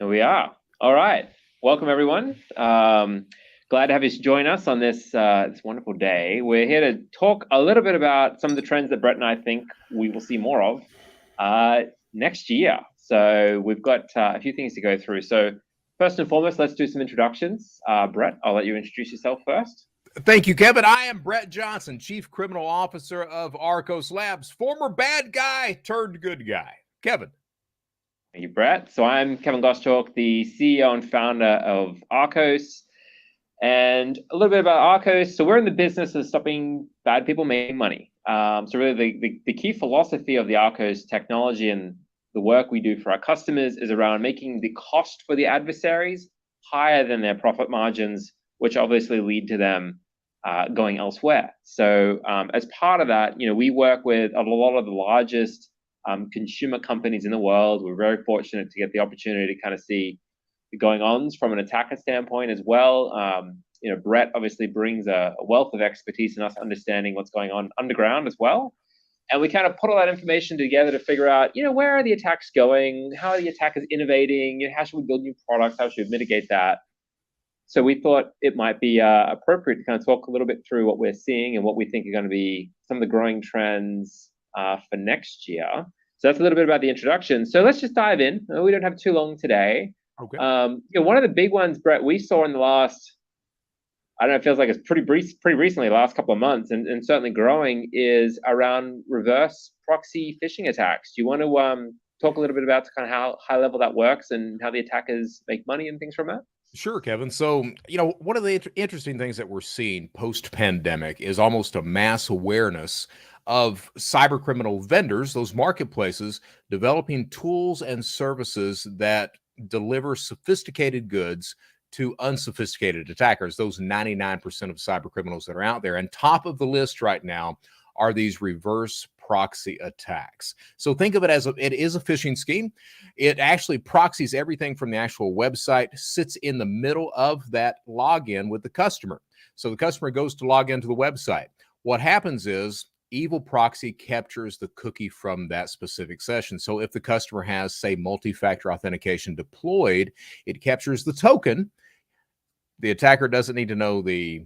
Here we are. All right. Welcome, everyone. Glad to have you join us on this wonderful day. We're here to talk a little bit about some of the trends that Brett and I think we will see more of next year. So we've got a few things to go through. So first and foremost, let's do some introductions. Brett, I'll let you introduce yourself first. Thank you, Kevin. I am Brett Johnson, Chief Criminal Officer of Arcos Labs, former bad guy turned good guy. Kevin. Thank you, Brett. So I'm Kevin Gosschalk, the CEO and founder of Arcos. And a little bit about Arcos. So we're in the business of stopping bad people making money. So really the key philosophy of the Arcos technology and the work we do for our customers is around making the cost for the adversaries higher than their profit margins, which obviously lead to them going elsewhere. So as part of that, we work with a lot of the largest consumer companies in the world. We're very fortunate to get the opportunity to kind of see the going-ons from an attacker standpoint as well. Brett obviously brings a wealth of expertise in us understanding what's going on underground as well. And we kind of put all that information together to figure out, where are the attacks going? How are the attackers innovating? How should we build new products? How should we mitigate that? So we thought it might be appropriate to kind of talk a little bit through what we're seeing and what we think are going to be some of the growing trends for next year. So that's a little bit about the introduction. So let's just dive in. We don't have too long today. Okay. One of the big ones, Brett, we saw in the last, I don't know, it feels like it's pretty recently, the last couple of months, and certainly growing, is around reverse proxy phishing attacks. Do you want to talk a little bit about kind of how high level that works and how the attackers make money and things from that? Sure, Kevin. So, one of the interesting things that we're seeing post-pandemic is almost a mass awareness of cyber criminal vendors, those marketplaces, developing tools and services that deliver sophisticated goods to unsophisticated attackers, those 99% of cyber criminals that are out there. And top of the list right now are these reverse proxy attacks. So think of it as it is a phishing scheme. It actually proxies everything from the actual website, sits in the middle of that login with the customer. So the customer goes to log into the website. What happens is evil proxy captures the cookie from that specific session. So if the customer has, say, multi-factor authentication deployed, it captures the token. The attacker doesn't need to know the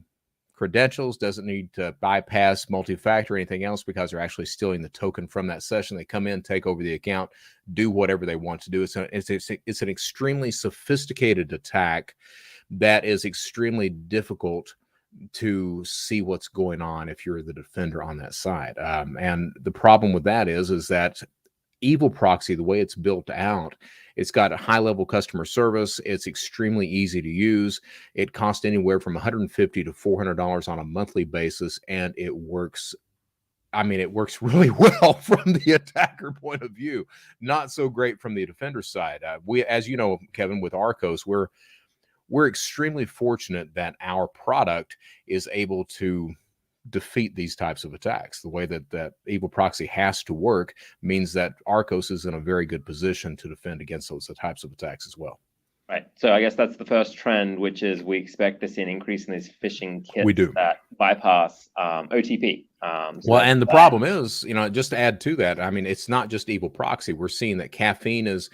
credentials, doesn't need to bypass multi-factor or anything else because they're actually stealing the token from that session. They come in, take over the account, do whatever they want to do. It's an extremely sophisticated attack that is extremely difficult to see what's going on if you're the defender on that side. And the problem with that is that evil proxy, the way it's built out, it's got a high-level customer service. It's extremely easy to use. It costs anywhere from $150 to $400 on a monthly basis, and it works. I mean, it works really well from the attacker point of view. Not so great from the defender side. We, as you know, Kevin, with Arcos, we're extremely fortunate that our product is able to defeat these types of attacks. The way that evil proxy has to work means that Arcos is in a very good position to defend against those types of attacks as well. Right. So I guess that's the first trend, which is we expect to see an increase in these phishing kits that bypass OTP. Well, and the problem is, just to add to that, I mean, it's not just evil proxy. We're seeing that caffeine is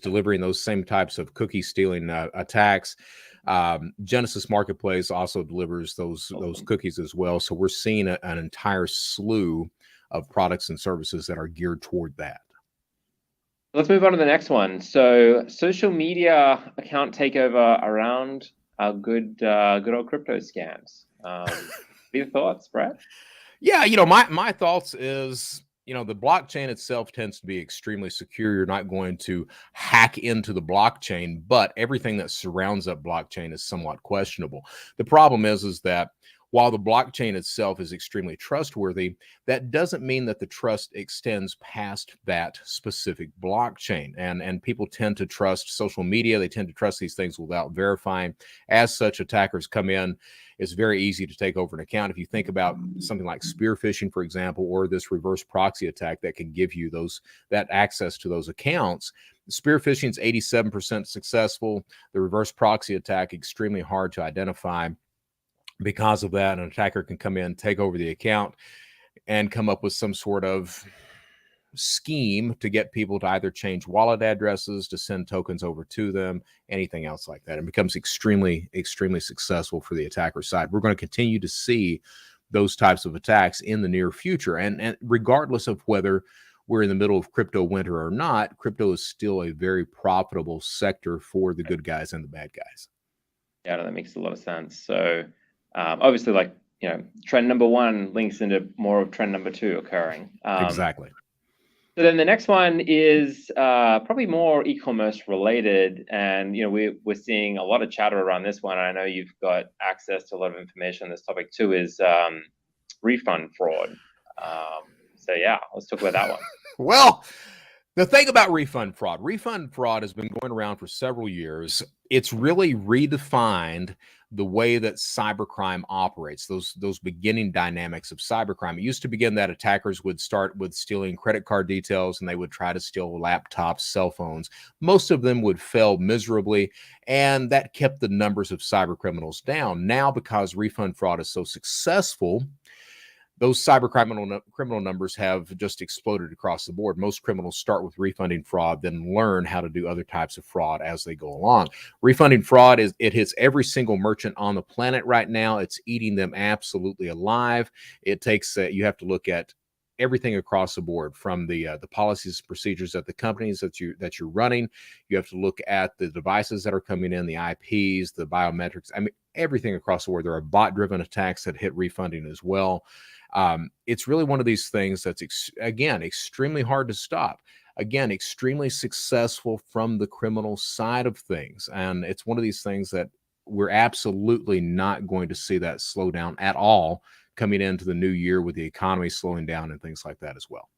delivering those same types of cookie stealing attacks. Genesis Marketplace also delivers those cookies as well. So we're seeing an entire slew of products and services that are geared toward that. Let's move on to the next one. So social media account takeover around our good old crypto scams. What are your thoughts, Brett? Yeah, my thoughts is, the blockchain itself tends to be extremely secure. You're not going to hack into the blockchain, but everything that surrounds that blockchain is somewhat questionable. The problem is that while the blockchain itself is extremely trustworthy, that doesn't mean that the trust extends past that specific blockchain. And people tend to trust social media. They tend to trust these things without verifying. As such, attackers come in. It's very easy to take over an account. If you think about something like spear phishing, for example, or this reverse proxy attack that can give you that access to those accounts, spear phishing is 87% successful. The reverse proxy attack, extremely hard to identify. Because of that, an attacker can come in, take over the account, and come up with some sort of scheme to get people to either change wallet addresses, to send tokens over to them, anything else like that. It becomes extremely, extremely successful for the attacker side. We're going to continue to see those types of attacks in the near future. And regardless of whether we're in the middle of crypto winter or not, crypto is still a very profitable sector for the good guys and the bad guys. Yeah, that makes a lot of sense. So obviously, like, trend number one links into more of trend number two occurring. Exactly. So then the next one is probably more e-commerce related, and we're seeing a lot of chatter around this one. I know you've got access to a lot of information on this topic too. Is refund fraud. So yeah, let's talk about that one. Well, the thing about refund fraud has been going around for several years. It's really redefined the way that cybercrime operates, those beginning dynamics of cybercrime. It used to begin that attackers would start with stealing credit card details, and they would try to steal laptops, cell phones. Most of them would fail miserably, and that kept the numbers of cybercriminals down. Now, because refund fraud is so successful, those criminal numbers have just exploded across the board. Most criminals start with refunding fraud, then learn how to do other types of fraud as they go along. Refunding fraud it hits every single merchant on the planet right now. It's eating them absolutely alive. It takes you have to look at everything across the board, from the policies, procedures at the companies that you're running. You have to look at the devices that are coming in, the IPs, the biometrics. I mean, everything across the board. There are bot-driven attacks that hit refunding as well. It's really one of these things that's, again, extremely hard to stop. Again, extremely successful from the criminal side of things. And it's one of these things that we're absolutely not going to see that slow down at all coming into the new year, with the economy slowing down and things like that as well.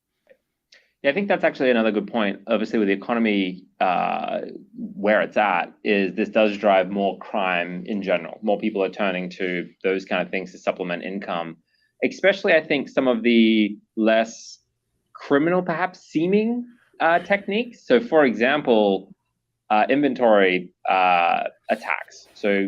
Yeah, I think that's actually another good point. Obviously, with the economy where it's at, is this does drive more crime in general. More people are turning to those kind of things to supplement income, especially, I think, some of the less criminal, perhaps, seeming techniques. So, for example, inventory attacks. So,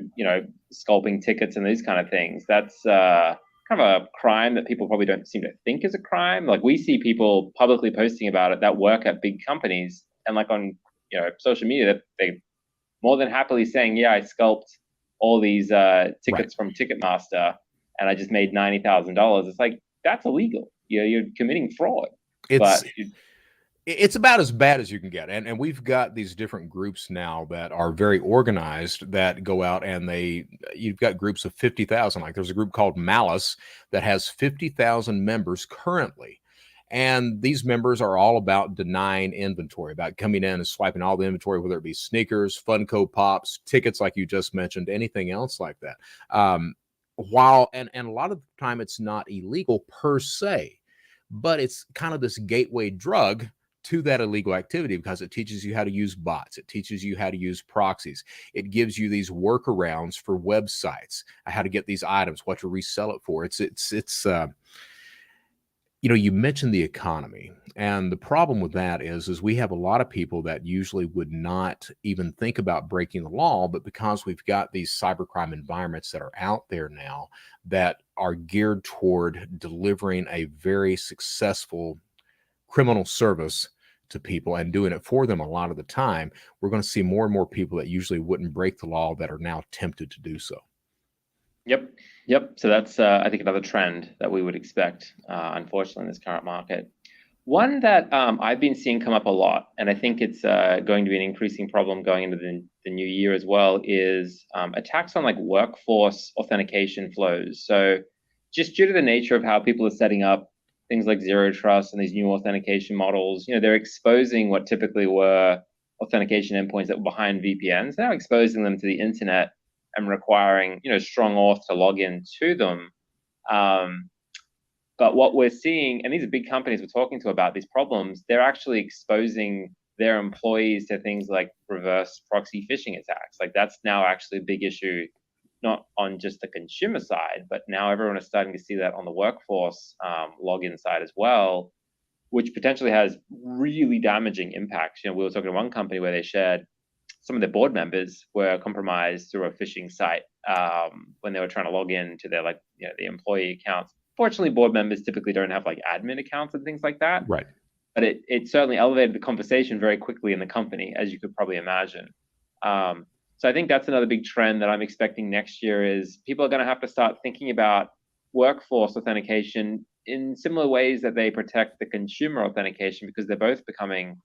scalping tickets and these kind of things. That's kind of a crime that people probably don't seem to think is a crime. Like, we see people publicly posting about it that work at big companies, and like on social media, that they more than happily saying, yeah, I scalped all these tickets from Ticketmaster and I just made $90,000. It's like, that's illegal. You're committing fraud. It's about as bad as you can get. And we've got these different groups now that are very organized, that go out and you've got groups of 50,000. Like, there's a group called Malice that has 50,000 members currently. And these members are all about denying inventory, about coming in and swiping all the inventory, whether it be sneakers, Funko Pops, tickets, like you just mentioned, anything else like that. And a lot of the time it's not illegal per se, but it's kind of this gateway drug to that illegal activity, because it teaches you how to use bots. It teaches you how to use proxies. It gives you these workarounds for websites, how to get these items, what to resell it for. You mentioned the economy, and the problem with that is we have a lot of people that usually would not even think about breaking the law, but because we've got these cybercrime environments that are out there now that are geared toward delivering a very successful criminal service to people and doing it for them a lot of the time, we're going to see more and more people that usually wouldn't break the law that are now tempted to do so. Yep. So that's, I think, another trend that we would expect, unfortunately, in this current market. One that I've been seeing come up a lot, and I think it's going to be an increasing problem going into the new year as well, is attacks on like workforce authentication flows. So just due to the nature of how people are setting up things like zero trust and these new authentication models, they're exposing what typically were authentication endpoints that were behind VPNs, now exposing them to the internet and requiring, strong auth to log in to them. But what we're seeing, and these are big companies we're talking to about these problems, they're actually exposing their employees to things like reverse proxy phishing attacks. Like, that's now actually a big issue, not on just the consumer side, but now everyone is starting to see that on the workforce login side as well, which potentially has really damaging impacts. We were talking to one company where they shared some of their board members were compromised through a phishing site when they were trying to log in to their the employee accounts. Fortunately, board members typically don't have like admin accounts and things like that. Right. but it certainly elevated the conversation very quickly in the company, as you could probably imagine. So I think that's another big trend that I'm expecting next year is people are going to have to start thinking about workforce authentication in similar ways that they protect the consumer authentication, because they're both becoming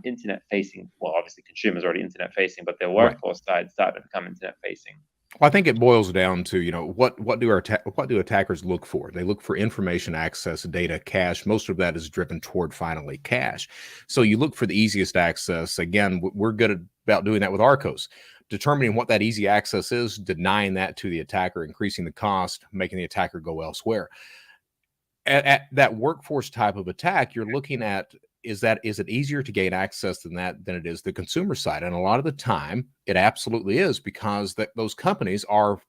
internet facing. Well, obviously consumers are already internet facing, but their workforce side starting to become internet facing. Well, I think it boils down to, what do attackers look for? They look for information, access, data, cache. Most of that is driven toward finally cache. So you look for the easiest access. Again, we're good about doing that with Arcos, determining what that easy access is, denying that to the attacker, increasing the cost, making the attacker go elsewhere. At that workforce type of attack, you're looking at, is it easier to gain access than it is the consumer side? And a lot of the time it absolutely is, because those companies are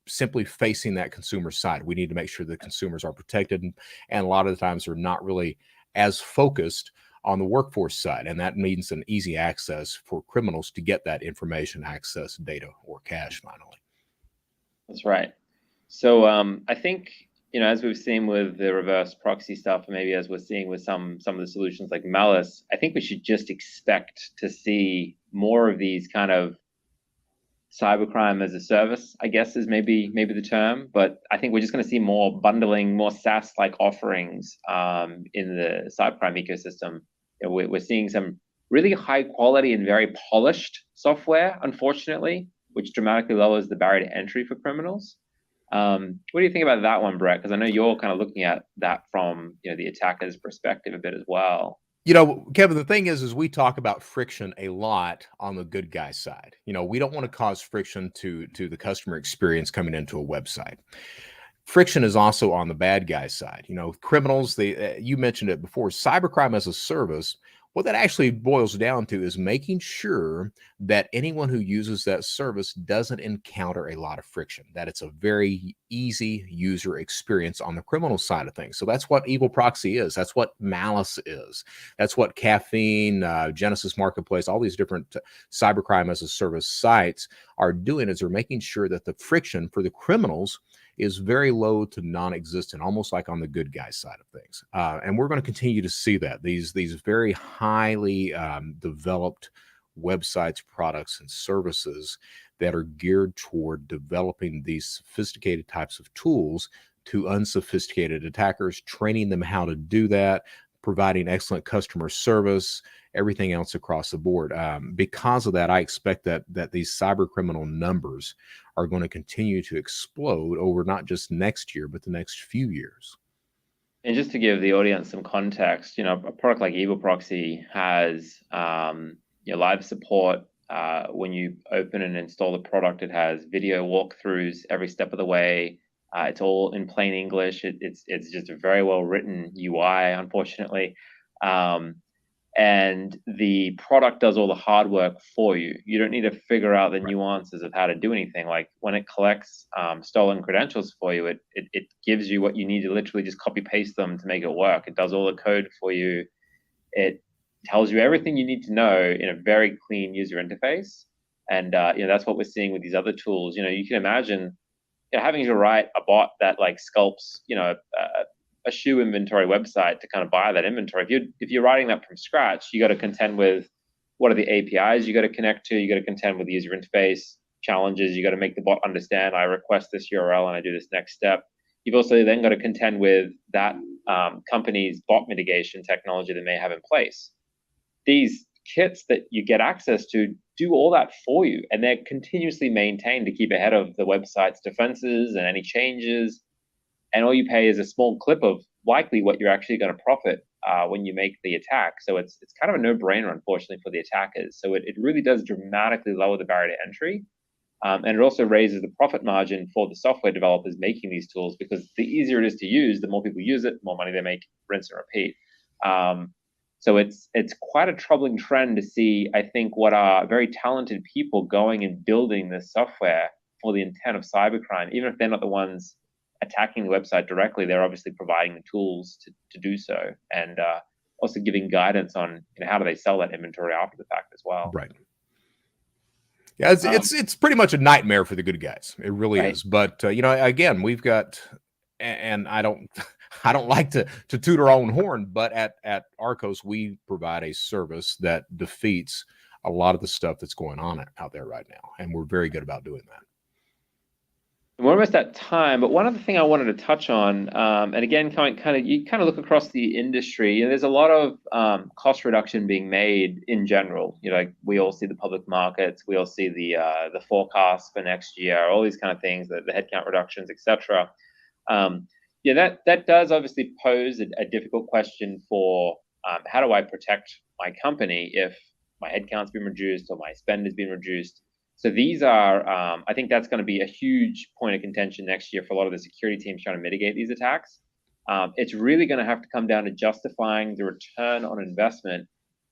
simply facing that consumer side. We need to make sure the consumers are protected, and a lot of the times they're not really as focused on the workforce side, and that means an easy access for criminals to get that information, access, data, or cash finally. That's right. So I think, as we've seen with the reverse proxy stuff, maybe as we're seeing with some of the solutions like Malice, I think we should just expect to see more of these kind of cybercrime as a service, I guess is maybe the term. But I think we're just going to see more bundling, more SaaS-like offerings in the cybercrime ecosystem. We're seeing some really high quality and very polished software, unfortunately, which dramatically lowers the barrier to entry for criminals. What do you think about that one, Brett? Because I know you're kind of looking at that from the attacker's perspective a bit as well. Kevin, the thing is we talk about friction a lot on the good guy side. We don't want to cause friction to the customer experience coming into a website. Friction is also on the bad guy side. Criminals, you mentioned it before, cybercrime as a service. What that actually boils down to is making sure that anyone who uses that service doesn't encounter a lot of friction, that it's a very easy user experience on the criminal side of things. So that's what Evil Proxy is. That's what Malice is. That's what Caffeine, Genesis Marketplace, all these different cybercrime as a service sites are doing, is they're making sure that the friction for the criminals is very low to non-existent, almost like on the good guy side of things. And we're going to continue to see that. These very highly developed websites, products, and services that are geared toward developing these sophisticated types of tools to unsophisticated attackers, training them how to do that, providing excellent customer service, everything else across the board. Because of that, I expect that these cyber criminal numbers are going to continue to explode over not just next year, but the next few years. And just to give the audience some context, a product like Evil Proxy has live support. When you open and install the product, it has video walkthroughs every step of the way. It's all in plain English. It's just a very well written UI, unfortunately. And the product does all the hard work for you. You don't need to figure out the nuances of how to do anything. Like when it collects stolen credentials for you, it gives you what you need to literally just copy paste them to make it work. It does all the code for you. It tells you everything you need to know in a very clean user interface. And that's what we're seeing with these other tools. You can imagine having to write a bot that like sculpts a shoe inventory website to kind of buy that inventory. If you're writing that from scratch, you got to contend with what are the APIs you got to connect to. You got to contend with the user interface challenges. You got to make the bot understand I request this URL and I do this next step. You've also then got to contend with that company's bot mitigation technology they may have in place. These kits that you get access to do all that for you, and they're continuously maintained to keep ahead of the website's defenses and any changes. And all you pay is a small clip of likely what you're actually going to profit when you make the attack. So it's kind of a no-brainer, unfortunately, for the attackers. So it really does dramatically lower the barrier to entry. And it also raises the profit margin for the software developers making these tools, because the easier it is to use, the more people use it, the more money they make, rinse and repeat. So it's quite a troubling trend to see, I think, what are very talented people going and building this software for the intent of cybercrime, even if they're not the ones attacking the website directly. They're obviously providing the tools to do so, and also giving guidance on how do they sell that inventory after the fact as well. Right. Yeah, it's pretty much a nightmare for the good guys. It really is. But again, we've got, and I don't I don't like to toot our own horn, but at Arcos, we provide a service that defeats a lot of the stuff that's going on out there right now, and we're very good about doing that. We're almost at time, but one other thing I wanted to touch on, and again, you kind of look across the industry, there's a lot of cost reduction being made in general. Like we all see the public markets, we all see the forecast for next year, all these kind of things, the headcount reductions, etc. That does obviously pose a difficult question for how do I protect my company if my headcount's been reduced or my spend has been reduced. So these are, I think that's going to be a huge point of contention next year for a lot of the security teams trying to mitigate these attacks. It's really going to have to come down to justifying the return on investment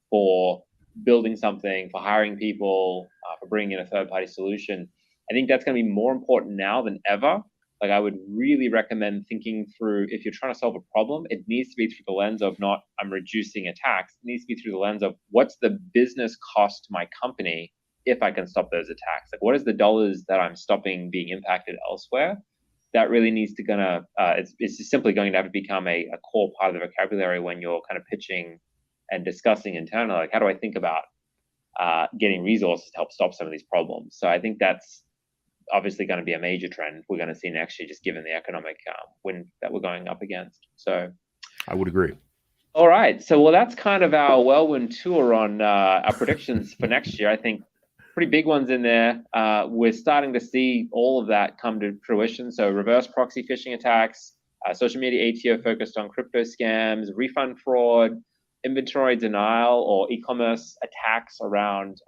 for building something, for hiring people, for bringing in a third-party solution. I think that's going to be more important now than ever. Like I would really recommend thinking through, if you're trying to solve a problem, it needs to be through the lens of not I'm reducing attacks. It needs to be through the lens of what's the business cost to my company if I can stop those attacks. Like what is the dollars that I'm stopping being impacted elsewhere? That really needs to it's just simply going to have to become a core part of the vocabulary when you're kind of pitching and discussing internally, like how do I think about getting resources to help stop some of these problems? So I think that's obviously going to be a major trend we're going to see next year, just given the economic wind that we're going up against. So I would agree. All right. So, well, that's kind of our whirlwind tour on our predictions for next year. I think pretty big ones in there. We're starting to see all of that come to fruition. So reverse proxy phishing attacks, social media ATO focused on crypto scams, refund fraud, inventory denial, or e-commerce attacks around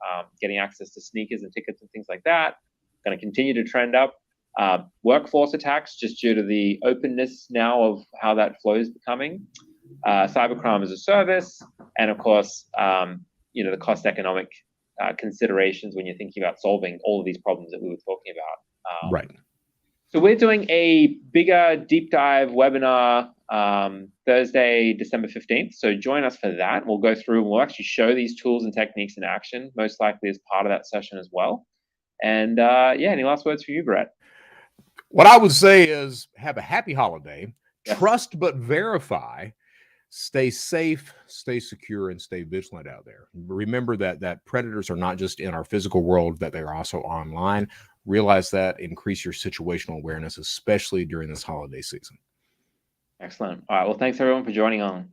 getting access to sneakers and tickets and things like that. Going to continue to trend up. Workforce attacks, just due to the openness now of how that flow is becoming. Cybercrime as a service, and of course, the cost economic considerations when you're thinking about solving all of these problems that we were talking about. Right. So we're doing a bigger deep dive webinar Thursday, December 15th. So join us for that. We'll go through and we'll actually show these tools and techniques in action, most likely as part of that session as well. And any last words for you, Brett? What I would say is have a happy holiday. Yes. Trust but verify. Stay safe, stay secure, and stay vigilant out there. Remember that predators are not just in our physical world, that they're also online. Realize that. Increase your situational awareness, especially during this holiday season. Excellent. All right. Well, thanks everyone for joining on.